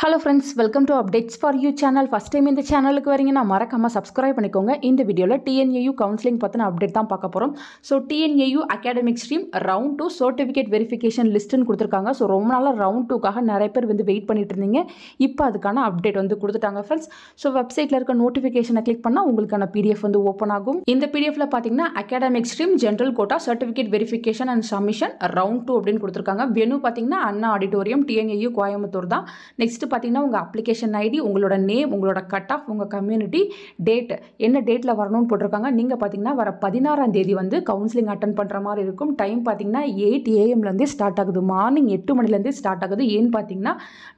Hello friends, welcome to Updates for You channel. First time இந்த சேனலுக்கு வரீங்கன்னா மறக்காம subscribe பண்ணிக்கோங்க. இந்த வீடியோல TNAU counseling பத்தின அப்டேட் தான் பார்க்க போறோம். So TNAU academic stream round 2 certificate verification list ன்னு கொடுத்திருக்காங்க. So ரொம்ப நாளா round 2 காக நிறைய பேர் வந்து வெயிட் பண்ணிட்டு இருந்தீங்க. இப்போ அதுக்கான அப்டேட் வந்து கொடுத்துட்டாங்க friends. So வெப்சைட்ல இருக்க நோட்டிஃபிகேஷனை கிளிக் பண்ணா உங்களுக்கான PDF வந்து ஓபன் ஆகும். இந்த PDFல பாத்தீங்கன்னா academic stream general quota certificate verification and submission round 2 அப்படினு கொடுத்திருக்காங்க. வெனு பாத்தீங்கன்னா அண்ணா ஆடிட்டோரியம் TNAU கோயம்புத்தூர் தான். நெக்ஸ்ட் பாத்தீங்கன்னா உங்க அப்ளிகேஷன் ஐடி, உங்களோட நேம், உங்களோட கட் ஆஃப், உங்க கம்யூனிட்டி, டேட் என்ன டேட்ல வரணும்னு போட்டிருக்காங்க. நீங்க பாத்தீங்கன்னா வர 16ஆம் தேதி வந்து கவுன்சிலிங் அட்டெண்ட் பண்ற மாதிரி இருக்கும். டைம் பாத்தீங்கன்னா 8 AM ல இருந்தே ஸ்டார்ட் ஆகுது. மார்னிங் 8 மணில இருந்தே ஸ்டார்ட் ஆகுது. ஏன்னு பாத்தீங்கன்னா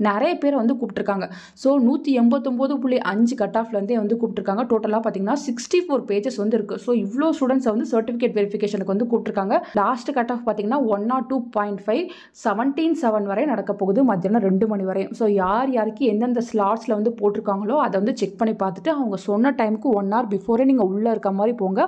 நிறைய பேர் வந்து கூப்பிட்டுருக்காங்க. ஸோ 189.5 கட் ஆஃப்ல இருந்தே வந்து கூப்பிட்டுருக்காங்க. டோட்டலா பாத்தீங்கன்னா 64 பேஜஸ் வந்து இருக்கு. ஸோ இவ்வளோ ஸ்டூடெண்ட்ஸ் வந்து சர்டிஃபிகேட் வெரிஃபிகேஷனுக்கு வந்து கூப்பிட்டுருக்காங்க. லாஸ்ட் கட் ஆஃப் பாத்தீங்கன்னா 102.5 17/7 வரை நடக்க போகுது, மத்தியானம் 2 மணி வரையும். ஸோ யாருக்கு எந்தெந்த ஸ்லாட்ஸில் வந்து போட்டிருக்காங்களோ அதை வந்து செக் பண்ணி பார்த்துட்டு அவங்க சொன்ன டைமுக்கு 1 hour பிஃபோரே நீங்கள் உள்ளே இருக்க மாதிரி போங்க.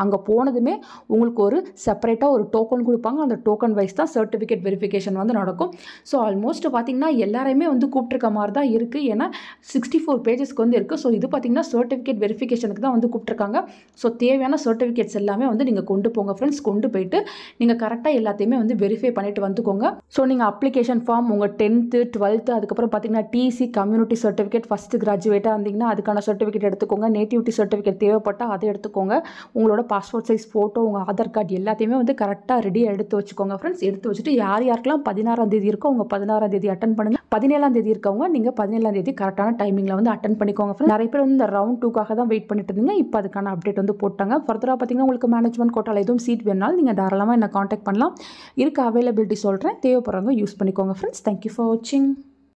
அங்கே போனதுமே உங்களுக்கு ஒரு செப்பரேட்டாக ஒரு டோக்கன் கொடுப்பாங்க. அந்த டோக்கன் வைஸ் தான் சர்டிஃபிகேட் வெரிஃபிகேஷன் வந்து நடக்கும். ஸோ ஆல்மோஸ்ட் பார்த்தீங்கன்னா எல்லாரையுமே வந்து கூப்பிட்டுருக்க மாதிரி தான் இருக்குது. ஏன்னா 64 பேஜஸ்க்கு வந்து இருக்குது. ஸோ இது பார்த்தீங்கன்னா சர்டிஃபிகேட் வெரிஃபிகேஷனுக்கு தான் வந்து கூப்பிட்டுருக்காங்க. ஸோ தேவையான சர்டிஃபிகேட்ஸ் எல்லாமே வந்து நீங்கள் கொண்டு போங்க ஃப்ரெண்ட்ஸ். கொண்டு போயிட்டு நீங்கள் கரெக்டாக எல்லாத்தையுமே வந்து வெரிஃபை பண்ணிட்டு வந்துக்கோங்க. ஸோ நீங்கள் அப்ளிகேஷன் ஃபார்ம், உங்கள் 10th 12th அதுக்கப்புறம் பார்த்தீங்கன்னா டிசி, கம்யூனிட்டி சர்டிஃபிகேட், ஃபஸ்ட்டு கிராஜுவேட்டாக இருந்தீங்கன்னா அதுக்கான சர்டிஃபிகேட் எடுத்துக்கோங்க. நேட்டிவிட்டி சர்டிஃபிகேட் தேவைப்பட்டால் அதை எடுத்துக்கோங்க. உங்களோட பாஸ்போர்ட் சைஸ் ஃபோட்டோ, உங்கள் ஆதார் கார்டு எல்லாத்தையுமே வந்து கரெக்டாக ரெடியாக எடுத்து வச்சுக்கோங்க ஃப்ரெண்ட்ஸ். எடுத்து வச்சுட்டு யாருக்கெல்லாம் 16ஆம் தேதி இருக்கோ அவங்க 16ஆம் தேதி அட்டன் பண்ணுங்கள். 17ஆம் தேதி இருக்கவங்க நீங்கள் 17ஆம் தேதி கரெக்டான டைமிங்கில் வந்து அட்டன் பண்ணிக்கோங்க ஃப்ரெண்ட்ஸ். நிறைய பேர் வந்து இந்த ரவுண்ட் 2க்காக தான் வெயிட் பண்ணிட்டு இருந்தீங்க. இப்போ அதுக்கான அப்டேட் வந்து போட்டாங்க. ஃபர்தராக பார்த்தீங்கன்னா உங்களுக்கு மேனேஜ்மெண்ட் கோட்டாவில் எதுவும் சீட் வேணாலும் நீங்கள் தாராளமாக என்ன காண்டாக்ட் பண்ணலாம். இருக்க அவைலபிலிட்டி சொல்கிறேன், தேவைப்படுறவங்க யூஸ் பண்ணிக்கோங்க ஃப்ரெண்ட்ஸ். தேங்க்யூ ஃபார் வாட்சிங்.